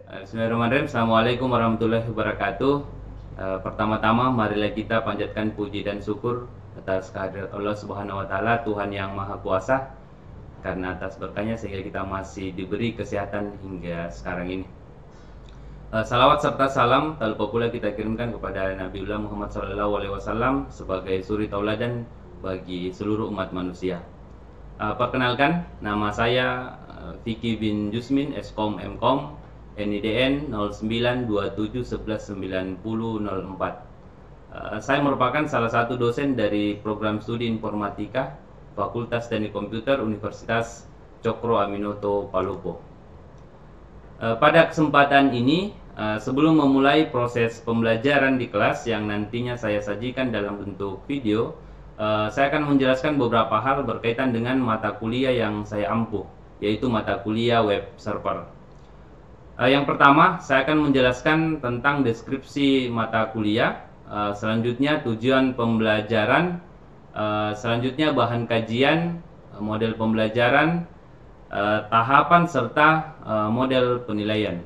Bismillahirrahmanirrahim. Assalamualaikum warahmatullahi wabarakatuh. Pertama-tama marilah kita panjatkan puji dan syukur atas kehadirat Allah Subhanahu wa taala, Tuhan yang Maha Kuasa, karena atas berkahnya sehingga kita masih diberi kesehatan hingga sekarang ini. Salawat serta salam tak lupa pula kita kirimkan kepada Nabiullah Muhammad SAW sebagai suri tauladan bagi seluruh umat manusia. Perkenalkan, nama saya Vicky bin Jusmin, Eskom Mkom, NIDN 0927119004. Saya merupakan salah satu dosen dari program studi informatika Fakultas Teknik Komputer Universitas Cokro Aminoto Palopo. Pada kesempatan ini, sebelum memulai proses pembelajaran di kelas yang nantinya saya sajikan dalam bentuk video, saya akan menjelaskan beberapa hal berkaitan dengan mata kuliah yang saya ampuh, yaitu mata kuliah web server. Yang pertama, saya akan menjelaskan tentang deskripsi mata kuliah, selanjutnya tujuan pembelajaran, selanjutnya bahan kajian, model pembelajaran, tahapan serta model penilaian.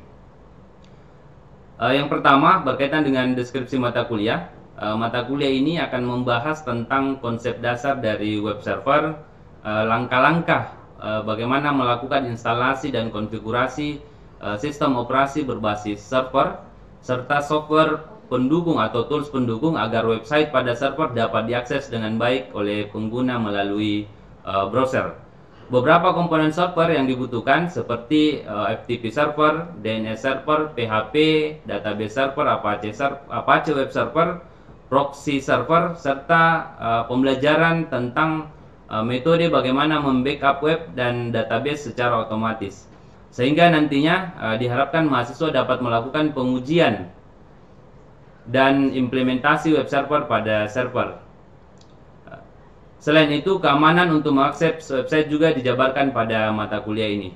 Yang pertama berkaitan dengan deskripsi mata kuliah. Mata kuliah ini akan membahas tentang konsep dasar dari web server, langkah-langkah bagaimana melakukan instalasi dan konfigurasi sistem operasi berbasis server, serta software pendukung atau tools pendukung agar website pada server dapat diakses dengan baik oleh pengguna melalui browser. Beberapa komponen server yang dibutuhkan seperti FTP server, DNS server, PHP, database server, Apache web server, proxy server, serta pembelajaran tentang metode bagaimana membackup web dan database secara otomatis. Sehingga nantinya diharapkan mahasiswa dapat melakukan pengujian dan implementasi web server pada server. Selain itu, keamanan untuk mengakses website juga dijabarkan pada mata kuliah ini.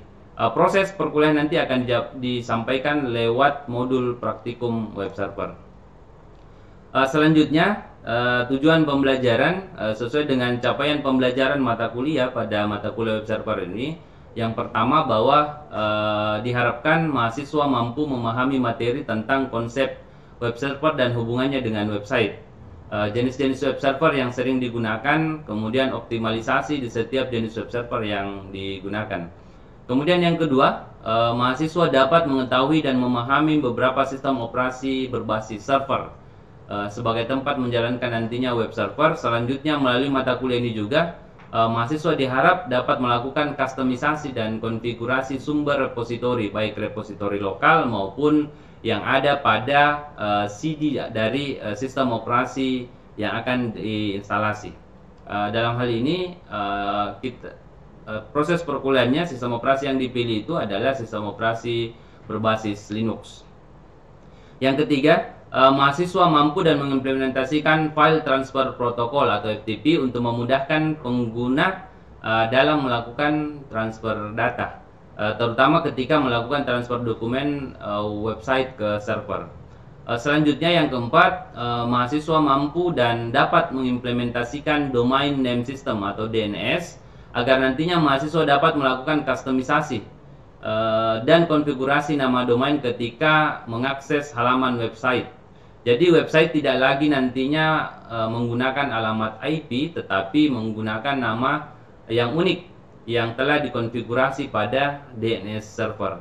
Proses perkuliahan nanti akan disampaikan lewat modul praktikum web server. Selanjutnya, tujuan pembelajaran sesuai dengan capaian pembelajaran mata kuliah pada mata kuliah web server ini. Yang pertama, bahwa diharapkan mahasiswa mampu memahami materi tentang konsep web server dan hubungannya dengan website. Jenis-jenis web server yang sering digunakan, kemudian optimalisasi di setiap jenis web server yang digunakan. Kemudian yang kedua, mahasiswa dapat mengetahui dan memahami beberapa sistem operasi berbasis server sebagai tempat menjalankan nantinya web server. Selanjutnya, melalui mata kuliah ini juga mahasiswa diharap dapat melakukan kustomisasi dan konfigurasi sumber repositori, baik repositori lokal maupun yang ada pada CD dari sistem operasi yang akan diinstalasi. Dalam hal ini, proses perkuliahannya, sistem operasi yang dipilih itu adalah sistem operasi berbasis Linux. Yang ketiga, mahasiswa mampu dan mengimplementasikan file transfer protokol atau FTP untuk memudahkan pengguna dalam melakukan transfer data, terutama ketika melakukan transfer dokumen website ke server. Selanjutnya yang keempat, mahasiswa mampu dan dapat mengimplementasikan domain name system atau DNS agar nantinya mahasiswa dapat melakukan kustomisasi dan konfigurasi nama domain ketika mengakses halaman website. Jadi website tidak lagi nantinya menggunakan alamat IP, tetapi menggunakan nama yang unik yang telah dikonfigurasi pada DNS server.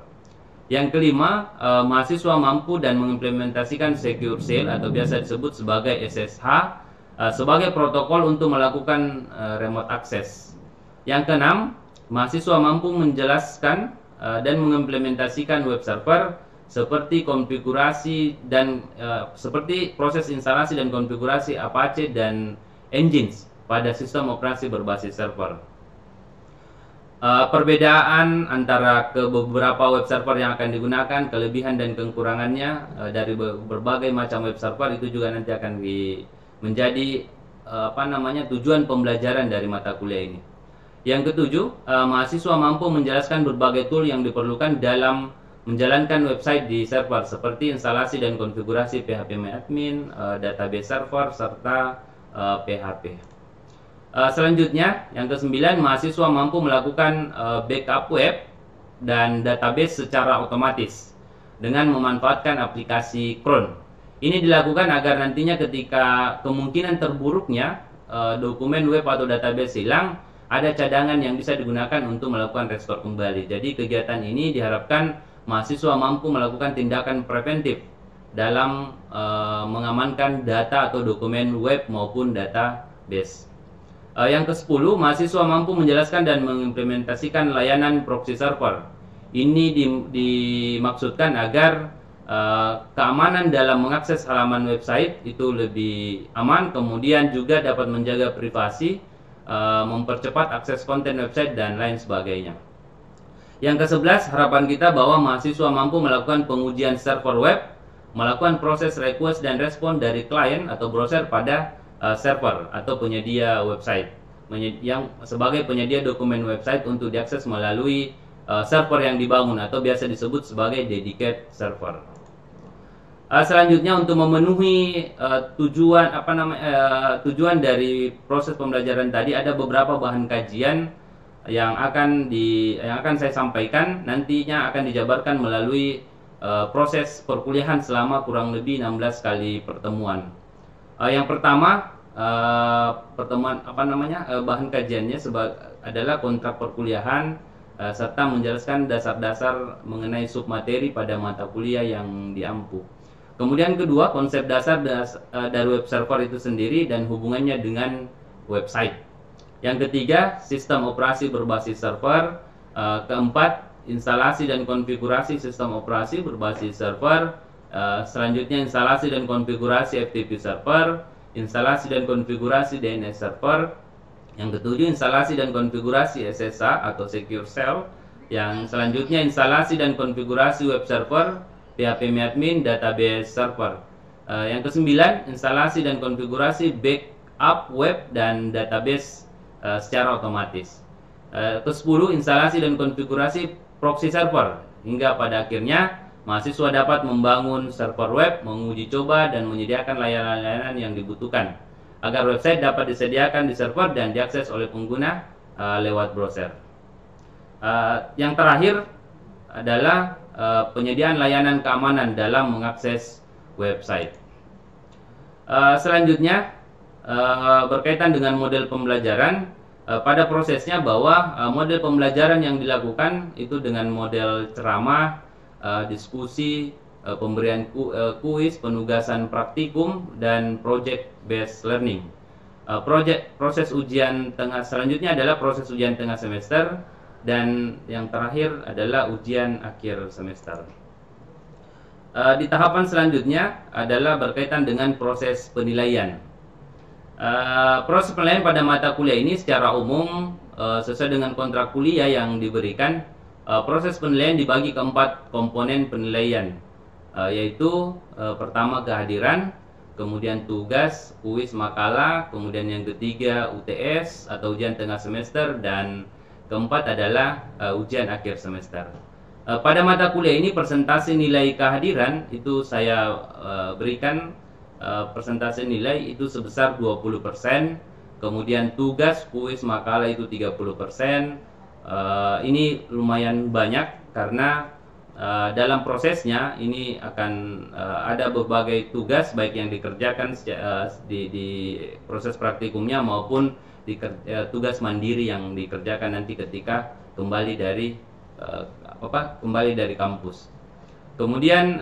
Yang kelima, mahasiswa mampu dan mengimplementasikan Secure Shell atau biasa disebut sebagai SSH sebagai protokol untuk melakukan remote access. Yang keenam, mahasiswa mampu menjelaskan dan mengimplementasikan web server seperti konfigurasi dan seperti proses instalasi dan konfigurasi Apache dan Nginx pada sistem operasi berbasis server. Perbedaan antara beberapa web server yang akan digunakan, kelebihan dan kekurangannya dari berbagai macam web server itu juga nanti akan menjadi tujuan pembelajaran dari mata kuliah ini. Yang ketujuh, mahasiswa mampu menjelaskan berbagai tool yang diperlukan dalam menjalankan website di server seperti instalasi dan konfigurasi phpMyAdmin, database server serta PHP. Selanjutnya, yang kesembilan, mahasiswa mampu melakukan backup web dan database secara otomatis. dengan memanfaatkan aplikasi cron. Ini dilakukan agar nantinya ketika kemungkinan terburuknya dokumen web atau database hilang, ada cadangan yang bisa digunakan untuk melakukan restore kembali. Jadi kegiatan ini diharapkan mahasiswa mampu melakukan tindakan preventif dalam mengamankan data atau dokumen web maupun database. Yang ke-10, mahasiswa mampu menjelaskan dan mengimplementasikan layanan proxy server. Ini dimaksudkan agar keamanan dalam mengakses halaman website itu lebih aman, kemudian juga dapat menjaga privasi, mempercepat akses konten website, dan lain sebagainya. Yang ke-11, harapan kita bahwa mahasiswa mampu melakukan pengujian server web, melakukan proses request dan respon dari klien atau browser pada server atau penyedia website, yang sebagai penyedia dokumen website untuk diakses melalui server yang dibangun atau biasa disebut sebagai dedicated server. Selanjutnya, untuk memenuhi tujuan dari proses pembelajaran tadi, ada beberapa bahan kajian yang akan saya sampaikan, nantinya akan dijabarkan melalui proses perkuliahan selama kurang lebih 16 kali pertemuan. Yang pertama, bahan kajiannya adalah kontrak perkuliahan serta menjelaskan dasar-dasar mengenai submateri pada mata kuliah yang diampu. Kemudian kedua, konsep dasar dari web server itu sendiri dan hubungannya dengan website. Yang ketiga, sistem operasi berbasis server. Keempat, instalasi dan konfigurasi sistem operasi berbasis server. Selanjutnya, instalasi dan konfigurasi FTP server, instalasi dan konfigurasi DNS server. Yang ketujuh, instalasi dan konfigurasi SSH atau Secure Shell. Yang selanjutnya, instalasi dan konfigurasi web server, phpMyAdmin, database server. Yang kesembilan, instalasi dan konfigurasi backup web dan database secara otomatis. Ke-10, instalasi dan konfigurasi proxy server, hingga pada akhirnya mahasiswa dapat membangun server web, menguji coba, dan menyediakan layanan-layanan yang dibutuhkan agar website dapat disediakan di server dan diakses oleh pengguna lewat browser. Yang terakhir adalah penyediaan layanan keamanan dalam mengakses website. Selanjutnya, berkaitan dengan model pembelajaran, pada prosesnya bahwa model pembelajaran yang dilakukan itu dengan model ceramah, diskusi, pemberian kuis, penugasan praktikum, dan project based learning. Proses ujian tengah selanjutnya adalah proses ujian tengah semester, dan yang terakhir adalah ujian akhir semester. Di tahapan selanjutnya adalah berkaitan dengan proses penilaian. Proses penilaian pada mata kuliah ini secara umum sesuai dengan kontrak kuliah yang diberikan. Proses penilaian dibagi ke 4 komponen penilaian, yaitu pertama kehadiran, kemudian tugas, kuis, makalah, kemudian yang ketiga UTS atau ujian tengah semester, dan keempat adalah ujian akhir semester. Pada mata kuliah ini persentase nilai kehadiran itu saya berikan persentase nilai itu sebesar 20%, kemudian tugas, kuis, makalah itu 30%. Ini lumayan banyak karena dalam prosesnya ini akan ada berbagai tugas baik yang dikerjakan di proses praktikumnya maupun tugas mandiri yang dikerjakan nanti ketika kembali dari kampus. Kemudian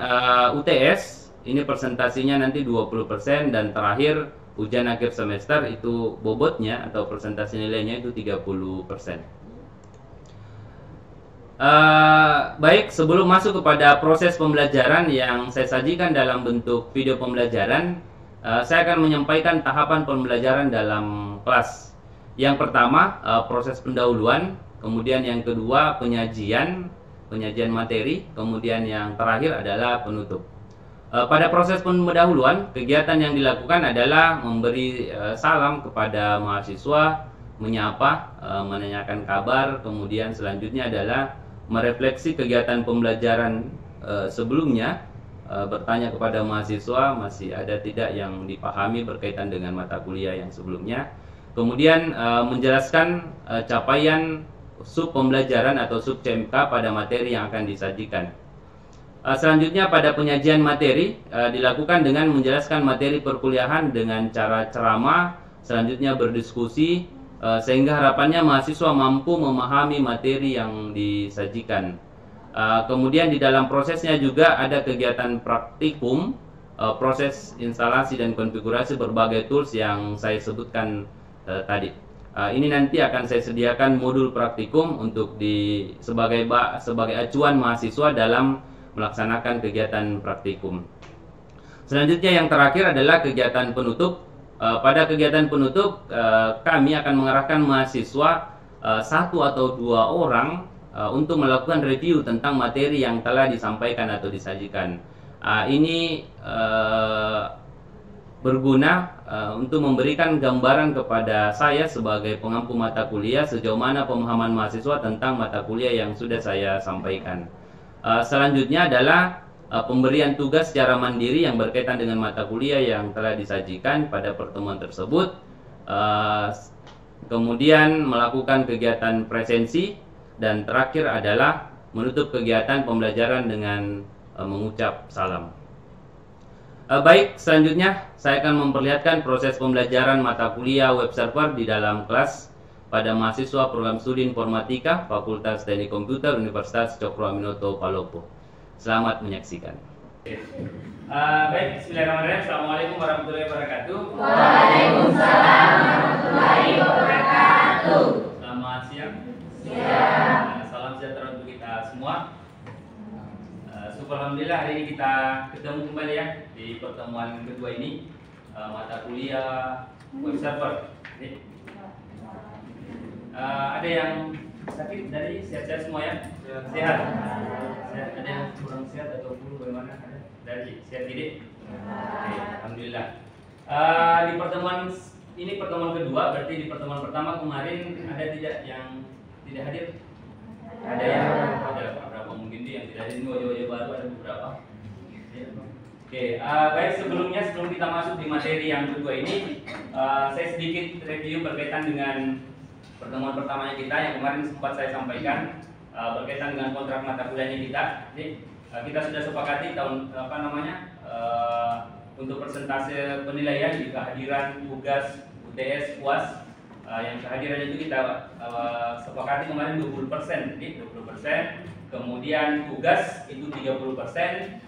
UTS ini persentasinya nanti 20%, dan terakhir ujian akhir semester itu bobotnya atau persentase nilainya itu 30%. Baik, sebelum masuk kepada proses pembelajaran yang saya sajikan dalam bentuk video pembelajaran, saya akan menyampaikan tahapan pembelajaran dalam kelas. Yang pertama, proses pendahuluan, kemudian yang kedua penyajian materi, kemudian yang terakhir adalah penutup. Pada proses pendahuluan, kegiatan yang dilakukan adalah memberi salam kepada mahasiswa, menyapa, menanyakan kabar, kemudian selanjutnya adalah merefleksi kegiatan pembelajaran sebelumnya, bertanya kepada mahasiswa masih ada tidak yang dipahami berkaitan dengan mata kuliah yang sebelumnya. Kemudian menjelaskan capaian sub pembelajaran atau sub CMK pada materi yang akan disajikan. Selanjutnya pada penyajian materi dilakukan dengan menjelaskan materi perkuliahan dengan cara ceramah, selanjutnya berdiskusi, sehingga harapannya mahasiswa mampu memahami materi yang disajikan. Kemudian di dalam prosesnya juga ada kegiatan praktikum, proses instalasi dan konfigurasi berbagai tools yang saya sebutkan tadi. Ini nanti akan saya sediakan modul praktikum untuk sebagai acuan mahasiswa dalam melaksanakan kegiatan praktikum. Selanjutnya yang terakhir adalah kegiatan penutup. Pada kegiatan penutup kami akan mengarahkan mahasiswa 1 atau 2 orang untuk melakukan review tentang materi yang telah disampaikan atau disajikan. Ini berguna untuk memberikan gambaran kepada saya sebagai pengampu mata kuliah sejauh mana pemahaman mahasiswa tentang mata kuliah yang sudah saya sampaikan. Selanjutnya adalah pemberian tugas secara mandiri yang berkaitan dengan mata kuliah yang telah disajikan pada pertemuan tersebut. Kemudian melakukan kegiatan presensi, dan terakhir adalah menutup kegiatan pembelajaran dengan mengucap salam. Baik, selanjutnya saya akan memperlihatkan proses pembelajaran mata kuliah web server di dalam kelas pada mahasiswa program studi informatika Fakultas Teknik Komputer Universitas Cokro Aminoto Palopo. Selamat menyaksikan. Baik, bismillahirrahmanirrahim. Assalamualaikum warahmatullahi wabarakatuh. Waalaikumsalam warahmatullahi wabarakatuh. Selamat siang. Salam sejahtera untuk kita semua. Alhamdulillah hari ini kita ketemu kembali ya di pertemuan kedua ini, mata kuliah web server. Ada yang sakit dari sehat-sehat semua ya? Sehat? Ada yang kurang sehat atau flu bagaimana? Dari sehat gini? Oke, alhamdulillah. Di pertemuan ini pertemuan kedua, berarti di pertemuan pertama kemarin ada tidak yang tidak hadir? Ada yang ada beberapa mungkin yang tidak hadir, ini wajah-wajah baru ada beberapa. Oke, baik, sebelum kita masuk di materi yang kedua ini, saya sedikit review berkaitan dengan pertemuan pertamanya kita yang kemarin sempat saya sampaikan berkaitan dengan kontrak mata kuliahnya kita. Jadi, kita sudah sepakati untuk persentase penilaian di kehadiran tugas UTS UAS. Yang kehadiran itu kita sepakati kemarin 20%, jadi 20%. Kemudian tugas itu 30%,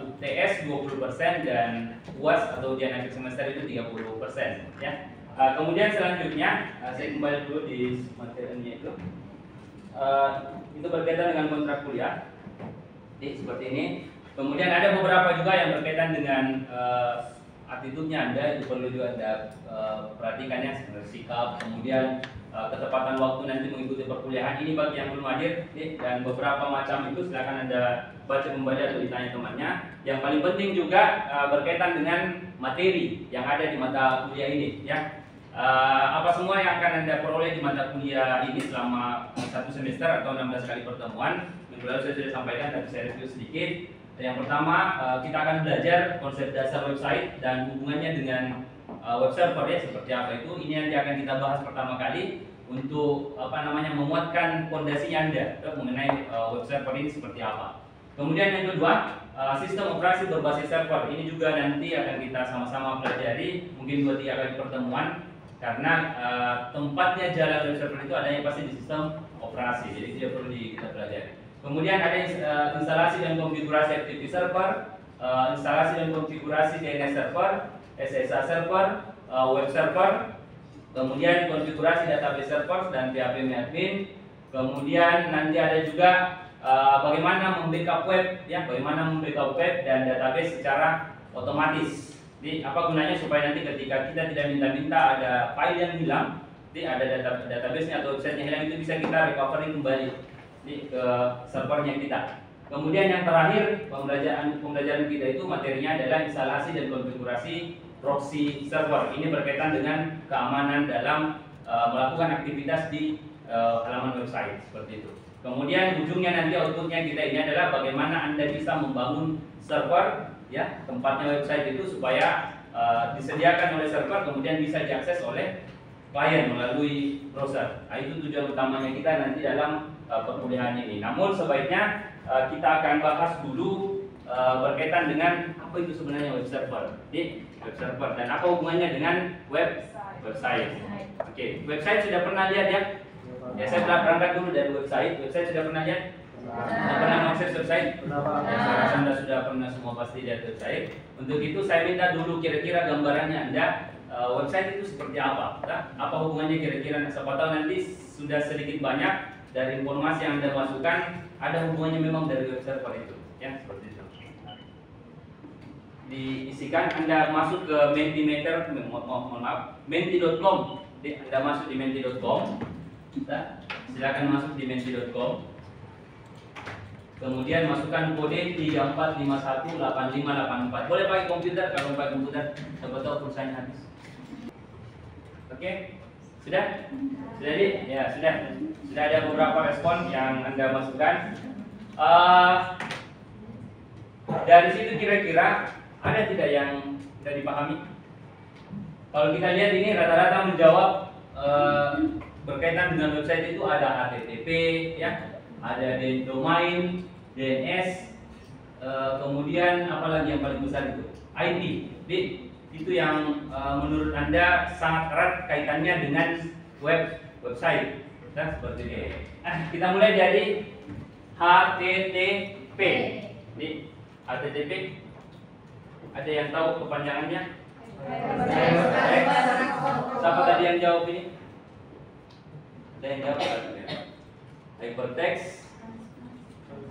UTS 20%, dan UAS atau ujian akhir semester itu 30%. Ya. Kemudian selanjutnya saya kembali dulu di materinya itu. Itu berkaitan dengan kontrak kuliah. Jadi seperti ini. Kemudian ada beberapa juga yang berkaitan dengan attitude-nya Anda, itu perlu juga Anda perhatikannya, seperti sikap, kemudian ketepatan waktu nanti mengikuti perkuliahan. Ini bagi yang belum hadir, dan beberapa macam itu silakan Anda baca kembali atau ditanya temannya. Yang paling penting juga berkaitan dengan materi yang ada di mata kuliah ini, ya. Apa semua yang akan Anda peroleh di mata kuliah ini selama 1 semester atau 16 kali pertemuan. Minggu lalu saya sudah sampaikan, tapi saya review sedikit. Yang pertama, kita akan belajar konsep dasar website dan hubungannya dengan web server ya, seperti apa itu. Ini nanti akan kita bahas pertama kali untuk menguatkan fondasinya Anda mengenai web server ini seperti apa. Kemudian yang kedua, sistem operasi berbasis server. Ini juga nanti akan kita sama-sama pelajari, mungkin 2-3 kali pertemuan, karena tempatnya jalan web server itu adanya pasti di sistem operasi, jadi tidak perlu kita pelajari. Kemudian ada instalasi dan konfigurasi FTP server, instalasi dan konfigurasi DNS server, SSH server, web server, kemudian konfigurasi database server dan PHP admin. Kemudian nanti ada juga bagaimana membackup web, ya, bagaimana membackup web dan database secara otomatis. Jadi apa gunanya supaya nanti ketika kita tidak minta-minta ada file yang hilang, jadi ada database-nya atau website yang hilang, itu bisa kita recovery kembali ke servernya kita. Kemudian yang terakhir, pembelajaran kita itu materinya adalah instalasi dan konfigurasi proxy server. Ini berkaitan dengan keamanan dalam melakukan aktivitas di halaman website seperti itu. Kemudian ujungnya nanti outputnya kita ini adalah bagaimana Anda bisa membangun server, ya, tempatnya website itu supaya disediakan oleh server kemudian bisa diakses oleh klien melalui browser. Nah, itu tujuan utamanya kita nanti dalam perkuliahan ini. Namun sebaiknya kita akan bahas dulu berkaitan dengan apa itu sebenarnya web server. Jadi web server dan apa hubungannya dengan website. Oke, website sudah pernah lihat ya? Ya, saya telah berangkat dulu dari website. Website sudah pernah lihat? Sudah pernah mengakses website? Saya rasa Anda sudah pernah semua pasti lihat website. Untuk itu saya minta dulu kira-kira gambarannya Anda website itu seperti apa? Apa hubungannya kira-kira? Siapa tahu nanti sudah sedikit banyak dari informasi yang Anda masukkan ada hubungannya memang dari web server itu. Ya, seperti itu. Diisikan Anda masuk ke Mentimeter, mohon maaf, menti.com. Anda masuk di menti.com. Silakan masuk di menti.com. Kemudian masukkan kode 34518584. Boleh pakai komputer, kalau pakai komputer siapa tahu pulsanya habis. Oke? Sudah? Sudah di? Ya, sudah. Sudah ada beberapa respon yang Anda masukkan. Dari situ kira-kira ada tidak yang tidak dipahami? Kalau kita lihat ini rata-rata menjawab berkaitan dengan website itu ada HTTP, ya, ada domain, DNS, kemudian apalagi yang paling besar itu IP. Itu yang menurut Anda sangat erat kaitannya dengan website. Nah, seperti ini. Kita mulai dari HTTP. Ini HTTP. Ada yang tahu kepanjangannya? Siapa tadi yang jawab ini? Ada yang jawab?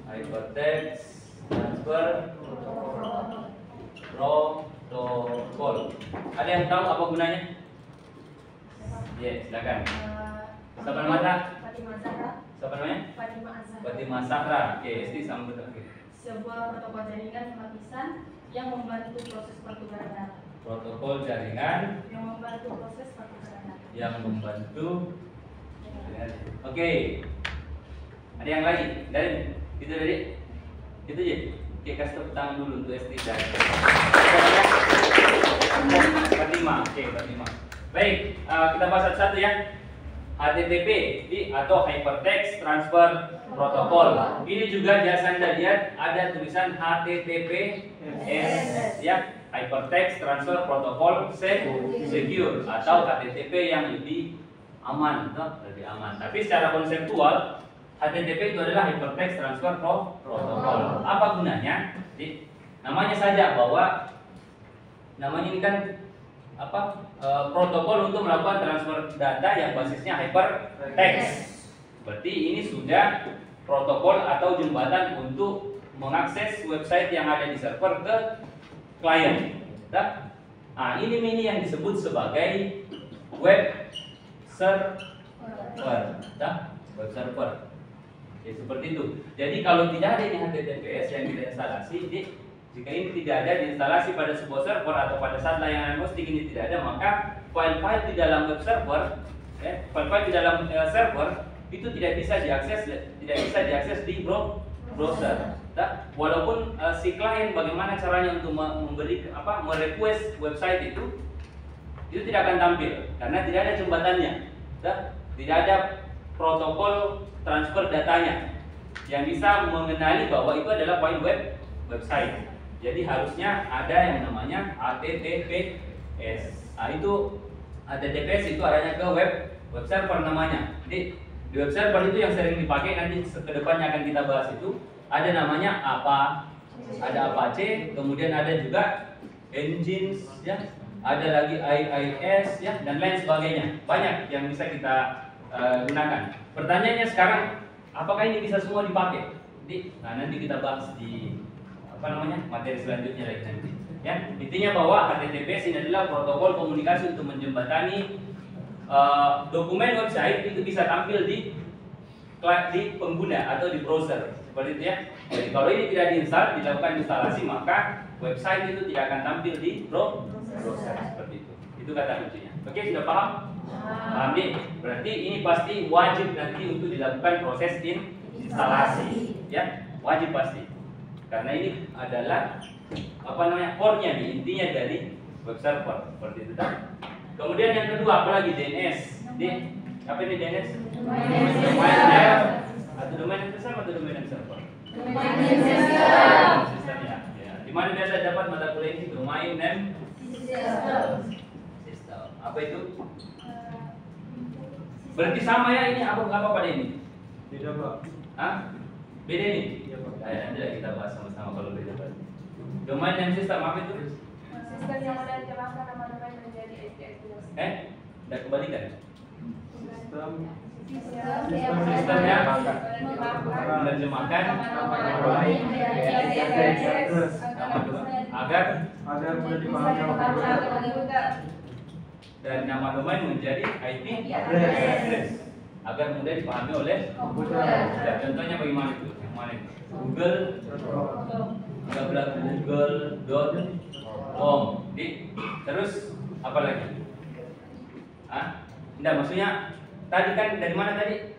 Hypertext transfer protocol. Ada yang tahu apa gunanya? Ya, silakan. Siapa namanya? Siapa namanya? Fatimah Zahra. Oke, Esti sambut. Sebuah protokol jaringan lapisan yang membantu proses pertukaran data. Protokol jaringan Yang membantu proses pertukaran data. yang membantu. Oke. Ada yang lain? Dari itu tadi? Itu aja. Oke, kasih tepuk tangan dulu untuk Esti dan Fatimah. Oke, Fatimah. Baik, kita bahas satu-satu ya. HTTP atau Hypertext Transfer Protocol. Ini juga jasa Anda lihat ada tulisan HTTPS ya, Hypertext Transfer Protocol Secure atau HTTP yang lebih aman, lebih aman. Tapi secara konseptual HTTP itu adalah Hypertext Transfer Protocol. Apa gunanya? Namanya saja bahwa namanya ini kan protokol untuk melakukan transfer data yang basisnya hypertext. Berarti ini sudah protokol atau jembatan untuk mengakses website yang ada di server ke klien. Nah, ini yang disebut sebagai web server. Web server. Ya, seperti itu. Jadi kalau tidak ada ini HTTPS yang kita instalasi, jika ini tidak ada diinstalasi pada sebuah server atau pada saat layanan hosting ini tidak ada, maka file-file di dalam web server, file-file di dalam server itu tidak bisa diakses di browser. Walaupun si klien bagaimana caranya untuk merequest website itu tidak akan tampil karena tidak ada jembatannya, tidak ada protokol transfer datanya yang bisa mengenali bahwa itu adalah file website. Jadi harusnya ada yang namanya HTTPS. Nah, itu HTTPS itu adanya ke web server namanya. Jadi di web server itu yang sering dipakai nanti kedepannya akan kita bahas itu ada namanya ada Apache, kemudian ada juga Engines, ya, ada lagi IIS, ya, dan lain sebagainya. Banyak yang bisa kita gunakan. Pertanyaannya sekarang, apakah ini bisa semua dipakai? Nah, nanti kita bahas di materi selanjutnya lagi nanti. Ya, intinya bahwa HTTPS ini adalah protokol komunikasi untuk menjembatani dokumen website itu bisa tampil di pengguna atau di browser seperti itu ya. Jadi kalau ini tidak dilakukan instalasi, maka website itu tidak akan tampil di browser seperti itu. Itu kata kuncinya. Oke, sudah paham? Paham nih? Berarti ini pasti wajib nanti untuk dilakukan proses instalasi, ya, wajib pasti. Karena ini adalah core-nya nih, intinya dari web server seperti itu. Kemudian yang kedua apalagi DNS. Apa ini DNS? Domain name Satu domain name system atau domain name server? Domain name system. Sistemnya. Ya. Di mana biasa dapat mata kuliah ini domain name System. system. Apa itu? Berarti sama ya ini apa pada ini? Beda Pak. Hah? Beda ini? Iya Pak. Nanti lah kita bahas sama-sama kalau beda. Domain name system apa itu? Sistem yang menerjemahkan nama domain menjadi IP address. Udah kebalikan? Sistem Sistemnya menerjemahkan agar mudah dipahami dan nama domain menjadi IP Address. address agar mudah dipahami oleh komputer. Contohnya bagaimana itu? Yang mana itu? Google, nggak bilang google.com. Terus apa lagi? Enggak, maksudnya tadi kan dari mana tadi?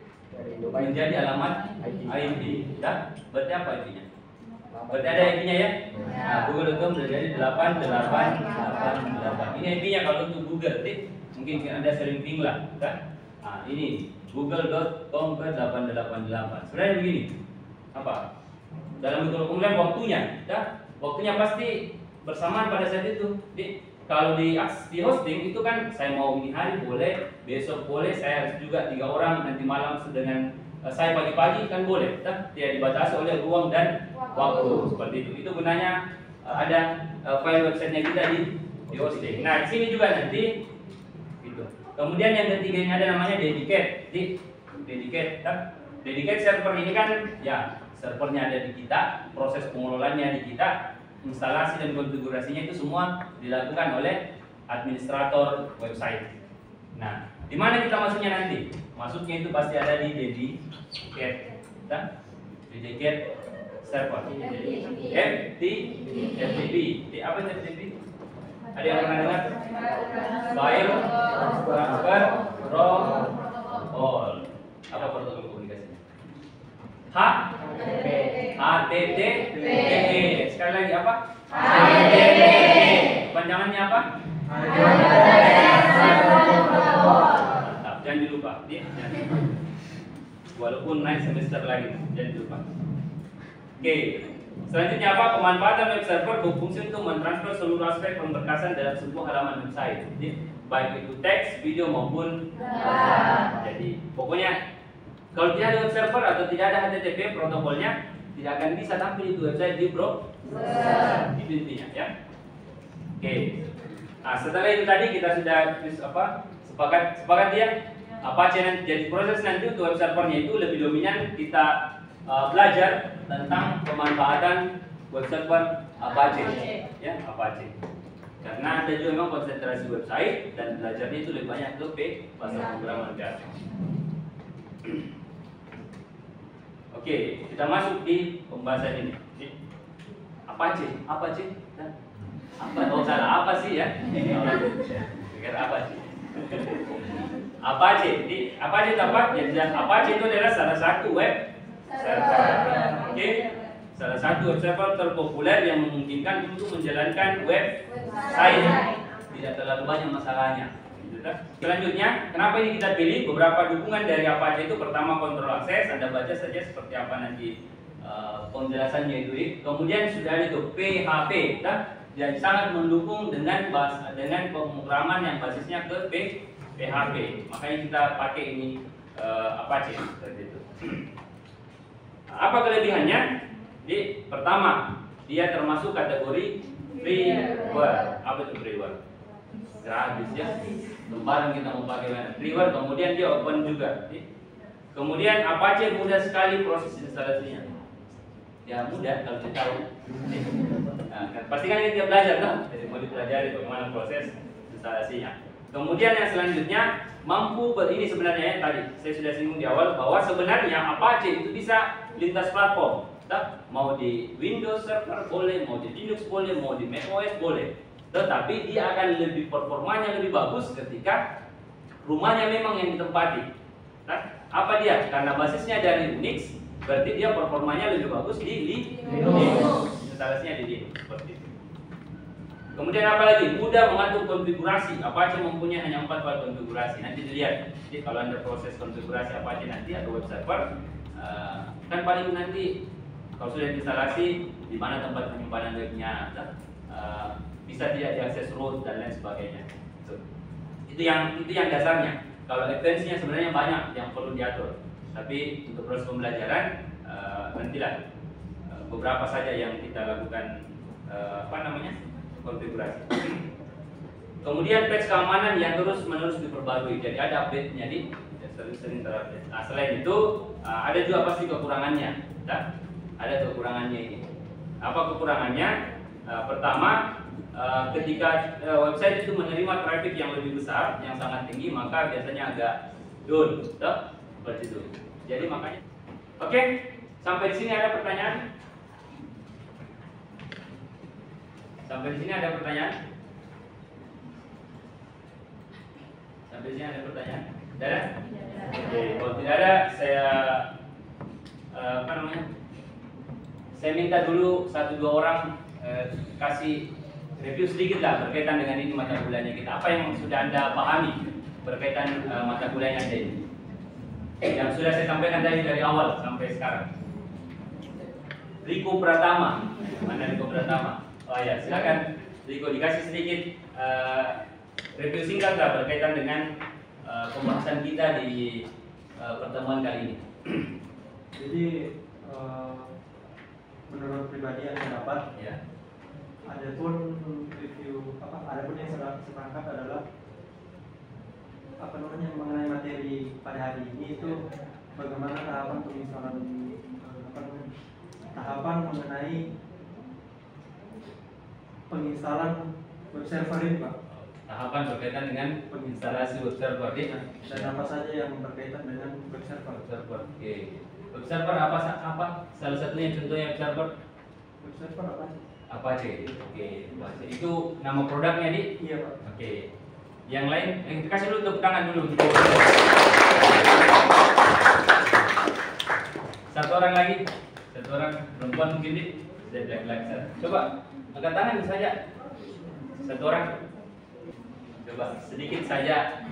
Menjadi alamat IP. Dah, berarti apa IP-nya? Berarti ada IP-nya ya? Nah, Google.com sudah jadi 8888. Ini IP-nya kalau untuk Google, mungkin Anda sering ping lah, kan? Nah, ini google.com ke 888. Sebenarnya begini, apa? Dalam bentuk kemudian waktunya, dah? Waktunya pasti bersamaan pada saat itu. Kalau di hosting itu kan saya mau ini hari boleh, besok boleh, saya harus juga 3 orang, nanti malam dengan saya pagi-pagi kan boleh, tidak dibatasi oleh ruang dan waktu seperti itu. Itu gunanya ada file websitenya kita di hosting. Nah di sini juga nanti gitu. Kemudian yang ketiganya ada namanya dedicate. Dedicate server ini kan ya servernya ada di kita, proses pengelolaannya di kita. Instalasi dan konfigurasinya itu semua dilakukan oleh administrator website. Nah, di mana kita masuknya nanti? Masuknya itu pasti ada di dedicate, dedicate server. FTP. Apa itu FTP? Ada yang pernah dengar? File Transfer Protocol. Apa protokol komunikasinya? HTTP. Sekali lagi apa? HTTP. Panjangannya apa? Mantap, jangan dilupa. Walaupun naik semester lagi, jangan dilupa. Oke. Selanjutnya apa? Pemanfaatan web server berfungsi untuk mentransfer seluruh aspek pemberkasan dalam sebuah halaman website. Baik itu teks, video maupun jadi pokoknya kalau tidak ada web server atau tidak ada HTTP protokolnya tidak akan bisa tampil itu website di browser. Itu intinya ya. Oke. Nah, setelah itu tadi kita sudah sepakat ya. Apache nanti jadi proses nanti untuk web servernya itu lebih dominan kita belajar tentang pemanfaatan web server Apache. Ya, Apache. Karena ada juga memang konsentrasi website dan belajarnya itu lebih banyak ke bahasa pemrograman biasa. Oke, kita masuk di pembahasan ini. Apache. Apa? Oh salah, apa sih ya? Pikir apa sih? Apache. Apache tempat yang Apache itu adalah salah satu web server. Oke, salah satu web server terpopuler yang memungkinkan untuk menjalankan website. Tidak terlalu banyak masalahnya. Selanjutnya, kenapa ini kita pilih? Beberapa dukungan dari Apache itu pertama kontrol akses, Anda baca saja seperti apa nanti penjelasannya itu. Kemudian sudah ada itu PHP, yang sangat mendukung dengan pemrograman yang basisnya ke PHP. Makanya kita pakai ini Apache seperti itu. Apa kelebihannya? Pertama, dia termasuk kategori freeware. Apa itu freeware? Gratis ya. Barang kita mau pakai freeware, kemudian dia open juga. Kemudian Apache mudah sekali proses instalasinya. Ya mudah kalau kita tahu. Nah, pasti kan kita belajar kan? Jadi mau dipelajari bagaimana proses instalasinya. Kemudian yang selanjutnya mampu ini sebenarnya ya, tadi saya sudah singgung di awal bahwa sebenarnya Apache itu bisa lintas platform. Mau di Windows Server boleh, mau di Linux boleh, mau di macOS boleh. Tetapi dia akan lebih performanya lebih bagus ketika rumahnya memang yang ditempati. Apa dia? Karena basisnya dari Unix, berarti dia performanya lebih bagus di Linux. Instalasinya di Linux seperti itu. Kemudian apa lagi? Mudah mengatur konfigurasi. Apache mempunyai hanya 4 file konfigurasi. Nanti dilihat. Jadi kalau Anda proses konfigurasi Apache nanti ada web server, kan paling nanti kalau sudah instalasi di mana tempat penyimpanan webnya, bisa tidak diakses root dan lain sebagainya. So, itu yang dasarnya. Kalau advance-nya sebenarnya banyak yang perlu diatur, tapi untuk proses pembelajaran nantilah beberapa saja yang kita lakukan konfigurasi. Kemudian patch keamanan yang terus-menerus diperbarui, jadi ada update-nya sering terupdate. Nah, selain itu ada juga pasti kekurangannya. Ada kekurangannya ini. Apa kekurangannya? Pertama, ketika website itu menerima traffic yang lebih besar, yang sangat tinggi, maka biasanya agak down, seperti itu. Jadi makanya, oke, sampai di sini ada pertanyaan? Sampai di sini ada pertanyaan? Sampai di sini ada pertanyaan? Tidak ada? Oke, kalau tidak ada, saya saya minta dulu 1-2 orang kasih review sedikit lah berkaitan dengan ini mata kuliahnya kita. Apa yang sudah Anda pahami berkaitan mata kuliahnya Anda ini? Yang sudah saya sampaikan tadi dari awal sampai sekarang. Riko Pratama, mana Riko Pratama? Oh ya, silakan Riko dikasih sedikit review singkat lah berkaitan dengan pembahasan kita di pertemuan kali ini. Jadi menurut pribadi yang saya dapat, Ya. adapun yang saya sepakat adalah mengenai materi pada hari ini itu bagaimana tahapan penginstalan tahapan mengenai penginstalan web server ini, Pak. Tahapan berkaitan dengan penginstalasi web server ini. Dan apa saja yang berkaitan dengan web server. Oke. Web server apa? Salah satunya contohnya web server. Web server apa sih? Apache. Oke, Apache. Itu nama produknya, Di? Iya, Pak. Oke. Yang lain, kasih dulu tepuk tangan dulu. Satu orang lagi. Satu orang perempuan mungkin, Di. Coba angkat tangan saja. Satu orang. Coba sedikit saja.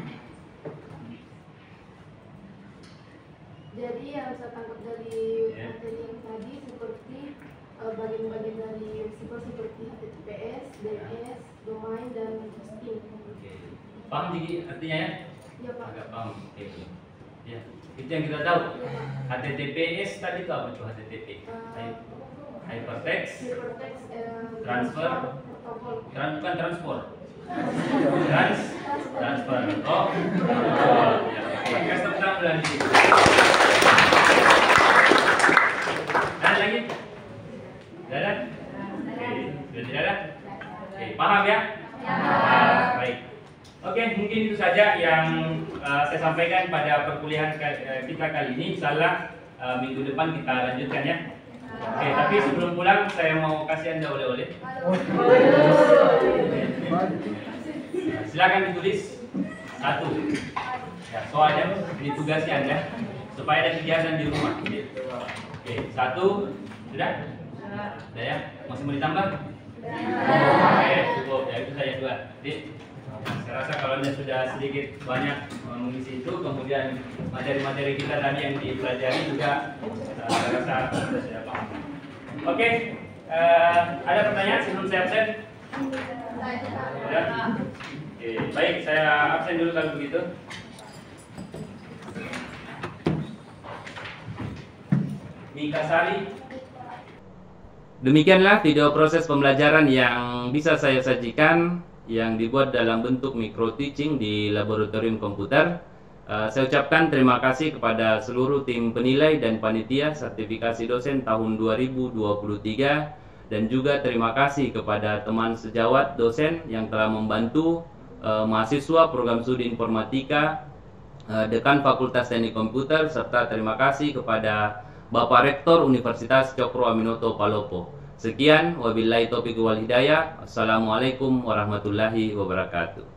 Jadi yang saya tangkap dari materi yang tadi seperti bagian-bagian dari sifat seperti HTTPS, DNS, domain, dan hosting. Oke. Paham Jiki artinya ya? Ya Pak. Agak paham. Oke. Ya, itu yang kita tahu. HTTPS tadi itu apa tuh HTTP? Hypertext, transfer, bukan transport. Transfer. Oh. Ya, oke. Kasih tepuk tangan dari sini. Ada lagi? Tidak ada? Oke, sudah tidak ada? Oke, paham ya? Ya. Baik. Oke, mungkin itu saja yang saya sampaikan pada perkuliahan kita kali ini. Insyaallah minggu depan kita lanjutkan ya. Oke, tapi sebelum pulang saya mau kasih Anda oleh-oleh. Silakan ditulis 1. Ya, soalnya ini tugasnya Anda supaya ada kegiatan di rumah. Oke, 1 sudah? Sudah ya? Masih mau ditambah? Oke, cukup. Ya itu saja 2. Jadi, saya rasa kalau Anda sudah sedikit banyak mengisi itu, kemudian materi-materi kita tadi yang dipelajari juga saya rasa Anda sudah paham. Oke, ada pertanyaan sebelum saya absen? Sudah? Oke, baik, saya absen dulu kalau begitu. Mika Sari. Demikianlah video proses pembelajaran yang bisa saya sajikan yang dibuat dalam bentuk micro teaching di laboratorium komputer. Saya ucapkan terima kasih kepada seluruh tim penilai dan panitia sertifikasi dosen tahun 2023 dan juga terima kasih kepada teman sejawat dosen yang telah membantu mahasiswa program studi informatika, dekan Fakultas Teknik Komputer, serta terima kasih kepada Bapak Rektor Universitas Cokro Aminoto Palopo. Sekian, wabillahi taufiq wal hidayah. Assalamualaikum warahmatullahi wabarakatuh.